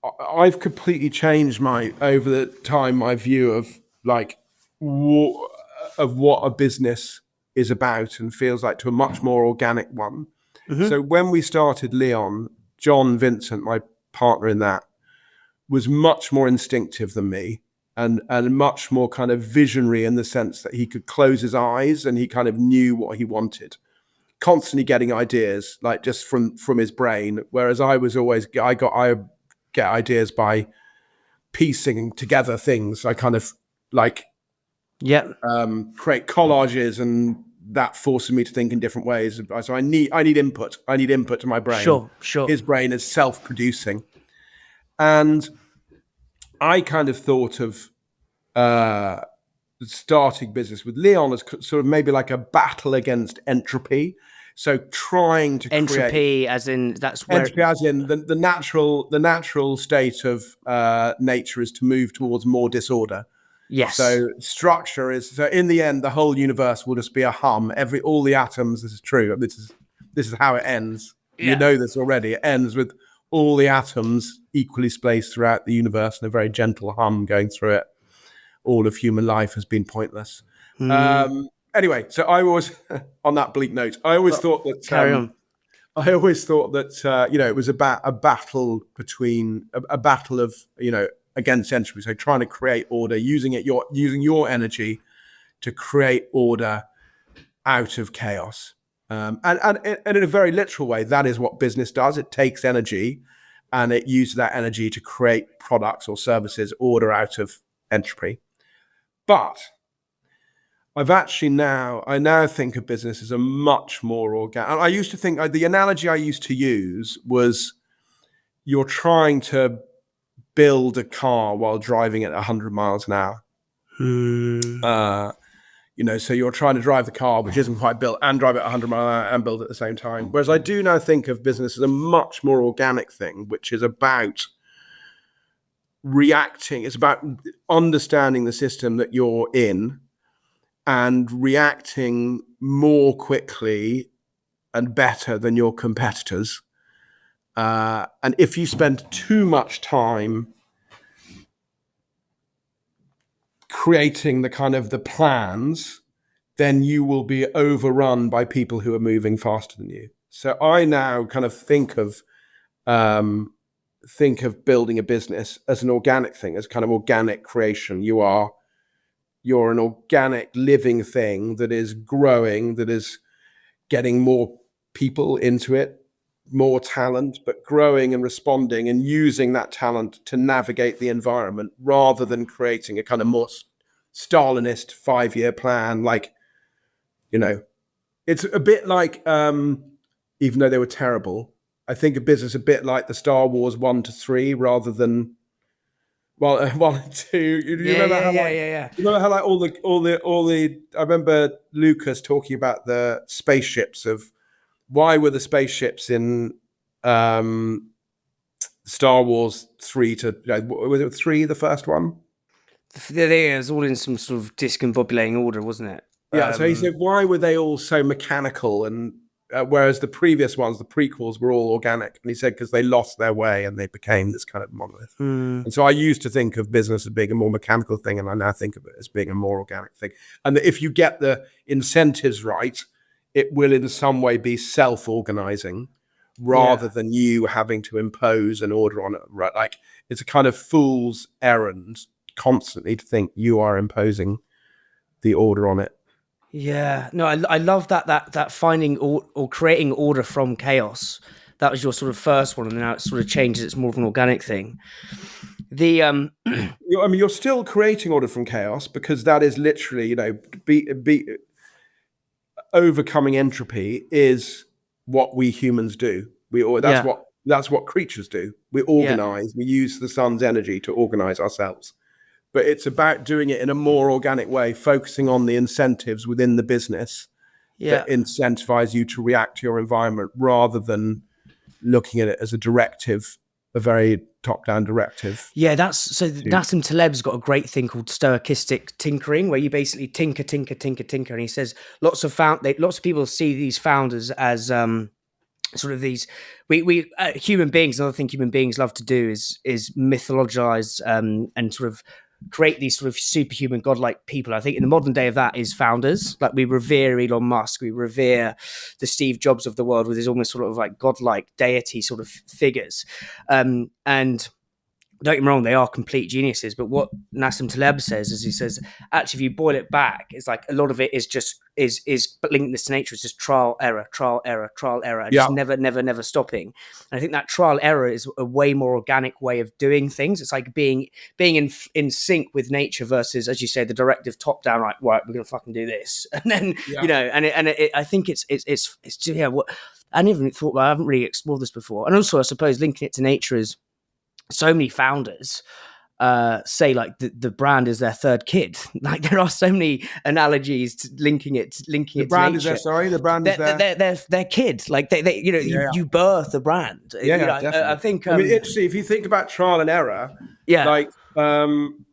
I've completely changed over the time my view of like of what a business is about, and feels like to a much more organic one. Mm-hmm. So when we started Leon, John Vincent, my partner in that, was much more instinctive than me, and much more kind of visionary in the sense that he could close his eyes and he kind of knew what he wanted, constantly getting ideas like just from his brain. Whereas I get ideas by piecing together things. I kind of like create collages, and that forces me to think in different ways. So I need input. I need input to my brain. Sure. His brain is self-producing, and I kind of thought of starting business with Leon as sort of maybe like a battle against entropy. So trying to Entropy, as in that's where entropy, as in the natural state of nature is to move towards more disorder. Yes. So structure is, so in the end, the whole universe will just be a hum. All the atoms. This is true. This is how it ends. Yeah. You know this already. It ends with all the atoms equally spaced throughout the universe and a very gentle hum going through it. All of human life has been pointless. Anyway, so I was on that bleak note. I always thought that. Carry on. I always thought that it was about a battle between a battle of against entropy. So trying to create order, using your energy to create order out of chaos. And in a very literal way, that is what business does. It takes energy and it uses that energy to create products or services, order out of entropy. But I now think of business as a much more organic. I used to think, the analogy I used to use was, you're trying to build a car while driving at 100 miles an hour. So you're trying to drive the car, which isn't quite built, and drive at 100 miles an hour and build at the same time. Whereas I do now think of business as a much more organic thing, which is about reacting. It's about understanding the system that you're in and reacting more quickly and better than your competitors. And if you spend too much time creating the plans, then you will be overrun by people who are moving faster than you. So I now kind of think of building a business as an organic thing, as kind of organic creation. You're an organic living thing that is growing, that is getting more people into it, more talent, but growing and responding and using that talent to navigate the environment, rather than creating a kind of more Stalinist 5-year plan. It's a bit like, even though they were terrible, I think of business a bit like the Star Wars 1 to 3, rather than 1 and 2. You remember how like all the I remember Lucas talking about the spaceships, of why were the spaceships in Star Wars 3 to, was it 3, the first one? It was all in some sort of discombobulating order, wasn't it? Yeah. So he said, why were they all so mechanical, and whereas the previous ones, the prequels, were all organic? And he said, because they lost their way and they became this kind of monolith. And so I used to think of business as being a more mechanical thing, and I now think of it as being a more organic thing. And that if you get the incentives right, it will in some way be self-organizing, rather than you having to impose an order on it. Right? Like, it's a kind of fool's errand constantly to think you are imposing the order on it. Yeah, no, I love that finding or creating order from chaos. That was your sort of first one, and now it sort of changes. It's more of an organic thing. You're still creating order from chaos, because that is literally, overcoming entropy is what we humans do. That's what creatures do. We organize. We use the sun's energy to organize ourselves. But it's about doing it in a more organic way, focusing on the incentives within the business that incentivize you to react to your environment, rather than looking at it as a directive, a very top-down directive. Yeah, Nassim Taleb's got a great thing called stochastic tinkering, where you basically tinker, and he says lots of people see these founders as sort of these we human beings. Another thing human beings love to do is mythologize and sort of create these sort of superhuman godlike people. I think in the modern day of that is founders. Like we revere Elon Musk, we revere the Steve Jobs of the world with his almost sort of like godlike deity sort of figures. And don't get me wrong, they are complete geniuses. But what Nassim Taleb says is, he says, actually, if you boil it back, it's like a lot of it is just is linking this to nature. It's just trial, error, trial, error, trial, error, and Yeah. just never stopping. And I think that trial error is a way more organic way of doing things. It's like being in sync with nature versus, as you say, the directive top down. Right, we're gonna fucking do this, and then I think it's yeah. What I never thought. I haven't really explored this before, and also I suppose linking it to nature is. So many founders say like the brand is their third kid. Like there are so many analogies to linking it to nature. The brand is their kid. Like they you birth the brand. Definitely. I think I mean, if you think about trial and error, like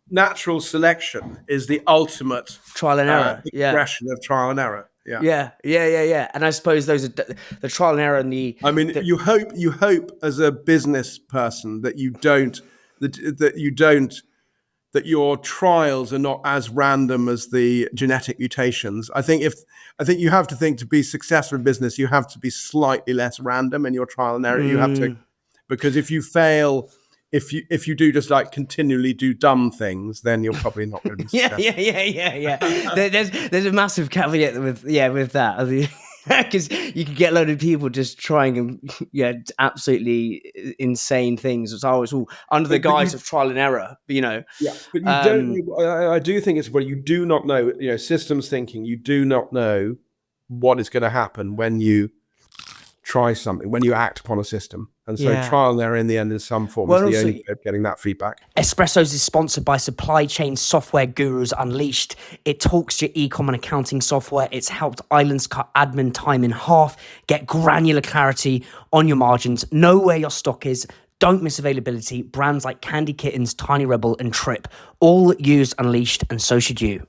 natural selection is the ultimate trial and error expression of trial and error. Yeah. And I suppose those are the trial and error and the. I mean, you hope as a business person that your trials are not as random as the genetic mutations. I think you have to think to be successful in business, you have to be slightly less random in your trial and error. You have to, because if you fail. If you do just like continually do dumb things, then you're probably not going to be successful. Yeah. There's a massive caveat with that. Because you could get a load of people just trying absolutely insane things. It's always all under the guise of trial and error, but you don't. I do think it's you do not know. Systems thinking. You do not know what is going to happen when you try something, when you act upon a system. And so trial and error in the end in some form is the only way of getting that feedback. Espressos is sponsored by supply chain software gurus Unleashed. It talks to your e-com and accounting software. It's helped islands cut admin time in half, get granular clarity on your margins, know where your stock is, don't miss availability. Brands like Candy Kittens, Tiny Rebel and Trip all use Unleashed, and so should you.